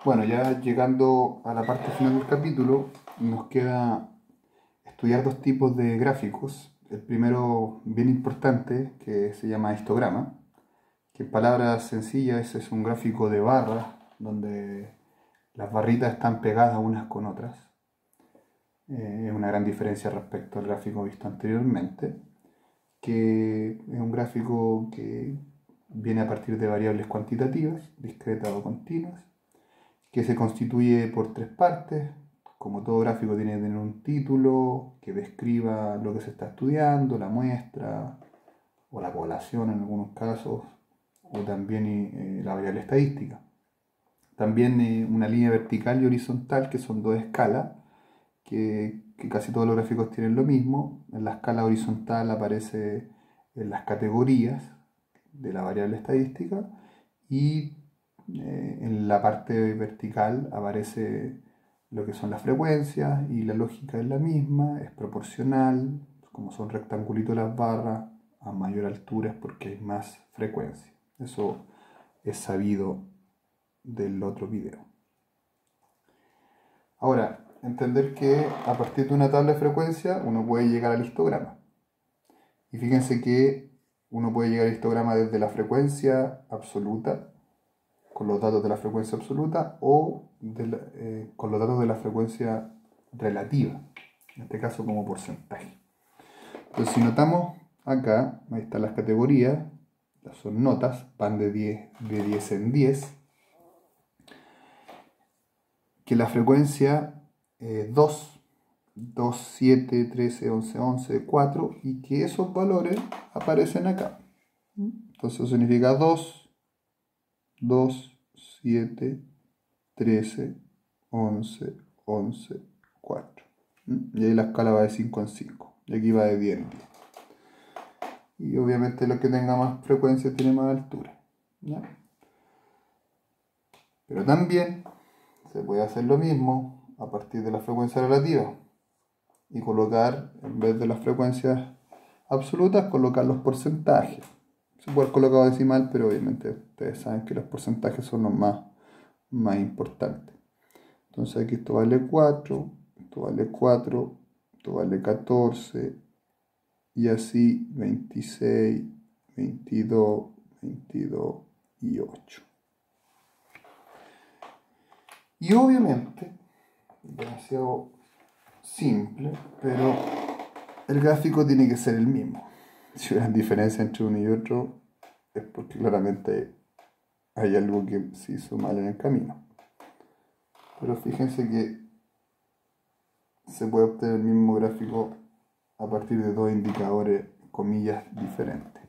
Bueno, ya llegando a la parte final del capítulo, nos queda estudiar dos tipos de gráficos. El primero, bien importante, que se llama histograma, que en palabras sencillas es un gráfico de barras donde las barritas están pegadas unas con otras. Es una gran diferencia respecto al gráfico visto anteriormente, que es un gráfico que viene a partir de variables cuantitativas, discretas o continuas, que se constituye por tres partes. Como todo gráfico tiene que tener un título que describa lo que se está estudiando, la muestra o la población en algunos casos, o también la variable estadística. También una línea vertical y horizontal, que son dos escalas, que casi todos los gráficos tienen lo mismo. En la escala horizontal aparece en las categorías de la variable estadística y en la parte vertical aparece lo que son las frecuencias y la lógica es la misma, es proporcional, como son rectangulitos las barras, a mayor altura es porque hay más frecuencia. Eso es sabido del otro video. Ahora, entender que a partir de una tabla de frecuencia uno puede llegar al histograma. Y fíjense que uno puede llegar al histograma desde la frecuencia absoluta, con los datos de la frecuencia absoluta, o con los datos de la frecuencia relativa, en este caso como porcentaje. Entonces, si notamos acá, ahí están las categorías, son notas, van de 10 en 10, que la frecuencia 2, 2, 7, 13, 11, 11, 4, y que esos valores aparecen acá. Entonces eso significa 2, 2, 7, 13, 11, 11, 4. Y ahí la escala va de 5 en 5. Y aquí va de 10 en 10. Y obviamente lo que tenga más frecuencia tiene más altura, ¿ya? Pero también se puede hacer lo mismo a partir de la frecuencia relativa y colocar, en vez de las frecuencias absolutas, colocar los porcentajes. Se puede haber colocado decimal, pero obviamente ustedes saben que los porcentajes son los más importantes. Entonces aquí esto vale 4, esto vale 4, esto vale 14, y así 26, 22, 22 y 8. Y obviamente, demasiado simple, pero el gráfico tiene que ser el mismo. Si hay diferencia entre uno y otro, es porque claramente hay algo que se hizo mal en el camino. Pero fíjense que se puede obtener el mismo gráfico a partir de dos indicadores, comillas, diferentes.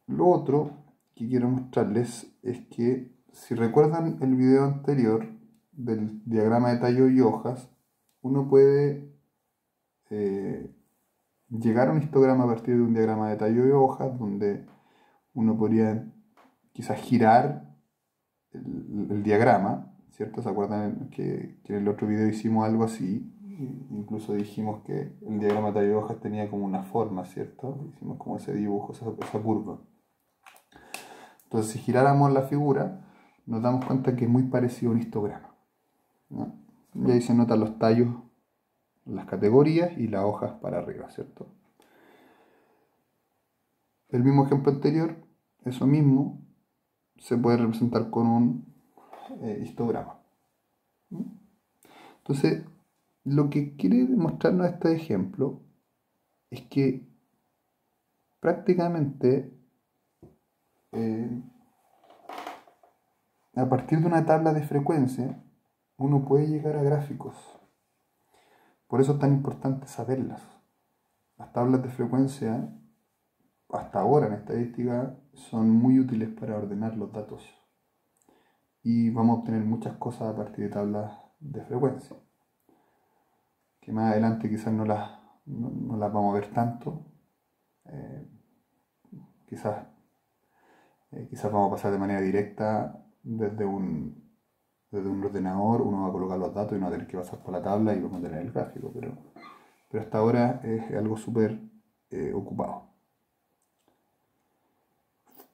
Lo otro que quiero mostrarles es que, si recuerdan el video anterior del diagrama de tallo y hojas, uno puede llegar a un histograma a partir de un diagrama de tallo y hojas, donde uno podría quizás girar el diagrama, ¿cierto? ¿Se acuerdan que en el otro video hicimos algo así? Incluso dijimos que el diagrama de tallo y hojas tenía como una forma, ¿cierto? Hicimos como ese dibujo, esa curva. Entonces, si giráramos la figura, nos damos cuenta que es muy parecido a un histograma, ¿no? Y ahí se notan los tallos, las categorías y las hojas para arriba, ¿cierto? El mismo ejemplo anterior, eso mismo, se puede representar con un histograma. Entonces, lo que quiere demostrarnos este ejemplo es que prácticamente a partir de una tabla de frecuencia uno puede llegar a gráficos. Por eso es tan importante saberlas. Las tablas de frecuencia, hasta ahora en estadística, son muy útiles para ordenar los datos. Y vamos a obtener muchas cosas a partir de tablas de frecuencia, que más adelante quizás no las vamos a ver tanto. Eh, quizás vamos a pasar de manera directa desde un ordenador, uno va a colocar los datos y no va a tener que pasar por la tabla y vamos a tener el gráfico, pero hasta ahora es algo súper ocupado.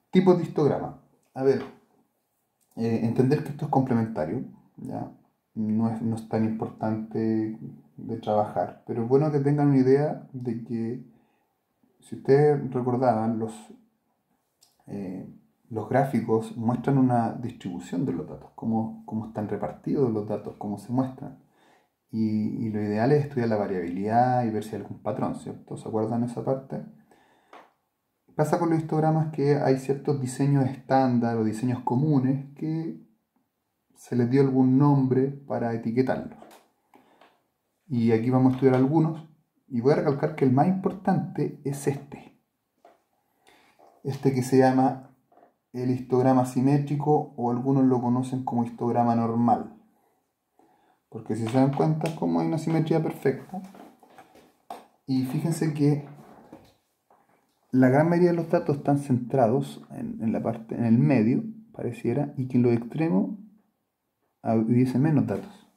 Tipos de histograma. A ver, entender que esto es complementario, ¿ya? No es tan importante de trabajar, pero es bueno que tengan una idea de que, si ustedes recordaban, eh, los gráficos muestran una distribución de los datos, cómo están repartidos los datos, cómo se muestran. Y lo ideal es estudiar la variabilidad y ver si hay algún patrón, ¿cierto? ¿Se acuerdan esa parte? Pasa con los histogramas que hay ciertos diseños estándar o diseños comunes que se les dio algún nombre para etiquetarlos. Y aquí vamos a estudiar algunos. Y voy a recalcar que el más importante es este. Este que se llama el histograma simétrico, o algunos lo conocen como histograma normal. Porque si se dan cuenta, como hay una simetría perfecta. Y fíjense que la gran mayoría de los datos están centrados en la parte, en el medio, pareciera, y que en los extremos hubiese menos datos.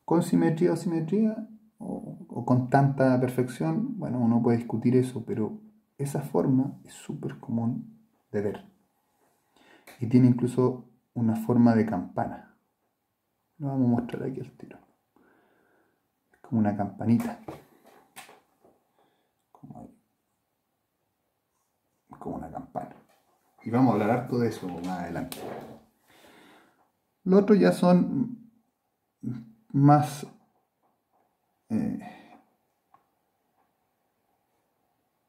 Con simetría o simetría, o con tanta perfección, bueno, uno puede discutir eso, pero esa forma es súper común de ver. Y tiene incluso una forma de campana. Lo vamos a mostrar aquí al tiro. Es como una campanita. Como una campana. Y vamos a hablar harto de eso más adelante. Los otros ya son más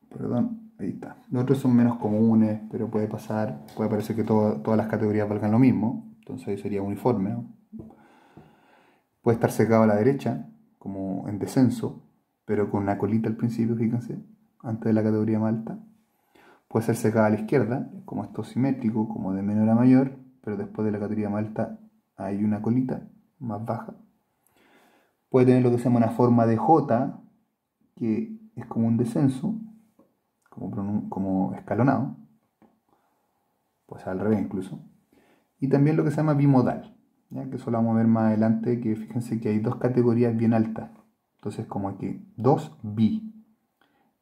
perdón, ahí está. Los otros son menos comunes, pero puede pasar, puede parecer que todas las categorías valgan lo mismo, entonces ahí sería uniforme, ¿no? Puede estar secado a la derecha, como en descenso, pero con una colita al principio, fíjense, antes de la categoría más alta. Puede ser secada a la izquierda, como esto simétrico, como de menor a mayor, pero después de la categoría más alta hay una colita más baja. Puede tener lo que se llama una forma de J, que es como un descenso, como escalonado, pues al revés incluso. Y también lo que se llama bimodal, ¿ya? Que eso lo vamos a ver más adelante, que fíjense que hay dos categorías bien altas. Entonces como aquí, 2 bi.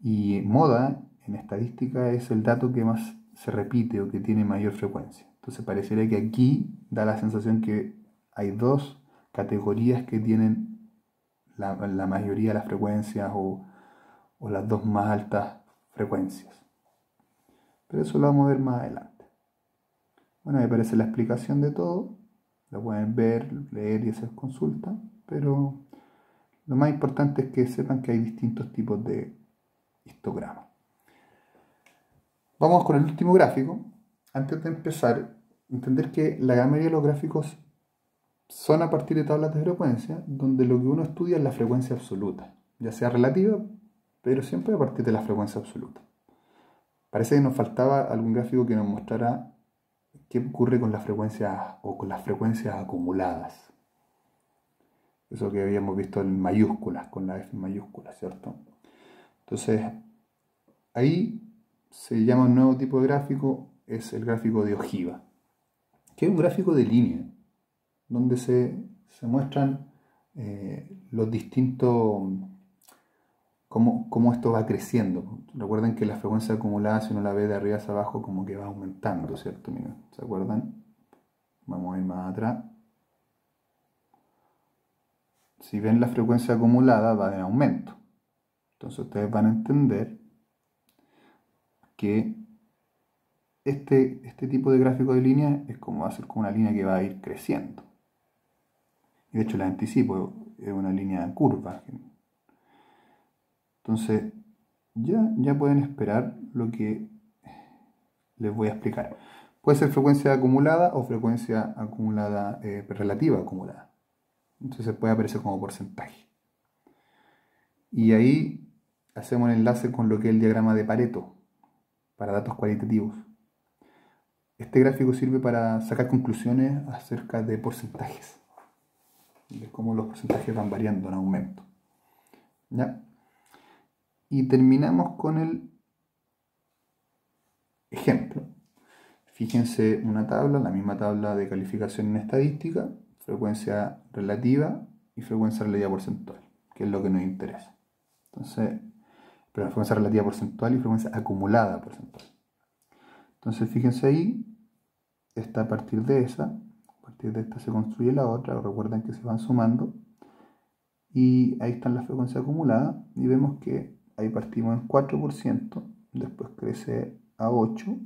Y moda en estadística es el dato que más se repite o que tiene mayor frecuencia. Entonces parecería que aquí da la sensación que hay dos categorías que tienen la mayoría de las frecuencias, o las dos más altas frecuencias. Pero eso lo vamos a ver más adelante. Bueno, me parece la explicación de todo. Lo pueden ver, leer y hacer consulta. Pero lo más importante es que sepan que hay distintos tipos de histogramas. Vamos con el último gráfico. Antes de empezar, entender que la gran mayoría de los gráficos son a partir de tablas de frecuencia, donde lo que uno estudia es la frecuencia absoluta, ya sea relativa, pero siempre a partir de la frecuencia absoluta. Parece que nos faltaba algún gráfico que nos mostrara qué ocurre con las frecuencias o con las frecuencias acumuladas. Eso que habíamos visto en mayúsculas, con la F mayúscula, ¿cierto? Entonces, ahí se llama un nuevo tipo de gráfico, es el gráfico de ojiva, que es un gráfico de línea, donde se muestran los distintos, cómo esto va creciendo. Recuerden que la frecuencia acumulada, si uno la ve de arriba hacia abajo, como que va aumentando, ¿cierto? Miren, ¿se acuerdan? Vamos a ir más atrás. Si ven la frecuencia acumulada, va en aumento. Entonces ustedes van a entender que este tipo de gráfico de línea es como va a ser como una línea que va a ir creciendo. Y de hecho les anticipo, es una línea curva. Entonces ya pueden esperar lo que les voy a explicar. Puede ser frecuencia acumulada o frecuencia acumulada relativa acumulada. Entonces puede aparecer como porcentaje. Y ahí hacemos el enlace con lo que es el diagrama de Pareto para datos cualitativos. Este gráfico sirve para sacar conclusiones acerca de porcentajes, de cómo los porcentajes van variando en aumento. ¿Ya? Y terminamos con el ejemplo. Fíjense una tabla, la misma tabla de calificación en estadística, frecuencia relativa y frecuencia relativa porcentual, que es lo que nos interesa. Entonces, pero frecuencia relativa porcentual y frecuencia acumulada porcentual. Entonces, fíjense ahí, está a partir de esa. A partir de esta se construye la otra. Recuerden que se van sumando. Y ahí están las frecuencias acumuladas. Y vemos que ahí partimos en 4%. Después crece a 8,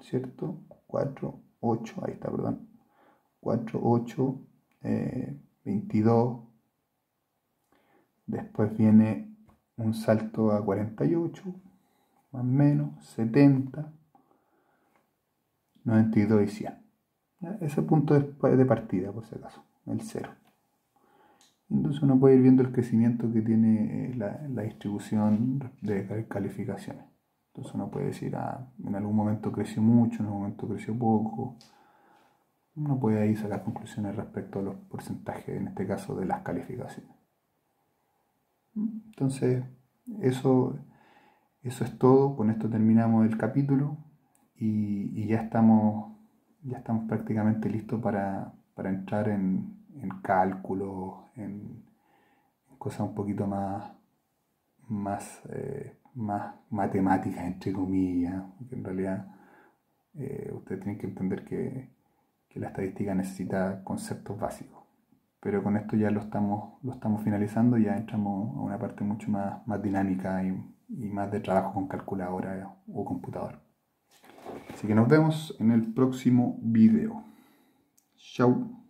¿cierto? 4, 8, ahí está, perdón. 4, 8, 22. Después viene un salto a 48, más o menos, 70, 92 y 100. ¿Ya? Ese punto es de partida, por si acaso, el 0. Entonces uno puede ir viendo el crecimiento que tiene la distribución de calificaciones. Entonces uno puede decir, en algún momento creció mucho, en algún momento creció poco. Uno puede ahí sacar conclusiones respecto a los porcentajes, en este caso, de las calificaciones. Entonces, eso es todo. Con esto terminamos el capítulo y ya estamos prácticamente listos para entrar en cálculo, en cosas un poquito más matemáticas, entre comillas, porque en realidad ustedes tienen que entender que la estadística necesita conceptos básicos. Pero con esto ya lo estamos finalizando, ya entramos a una parte mucho más dinámica y más de trabajo con calculadora o computador. Así que nos vemos en el próximo video. Chau.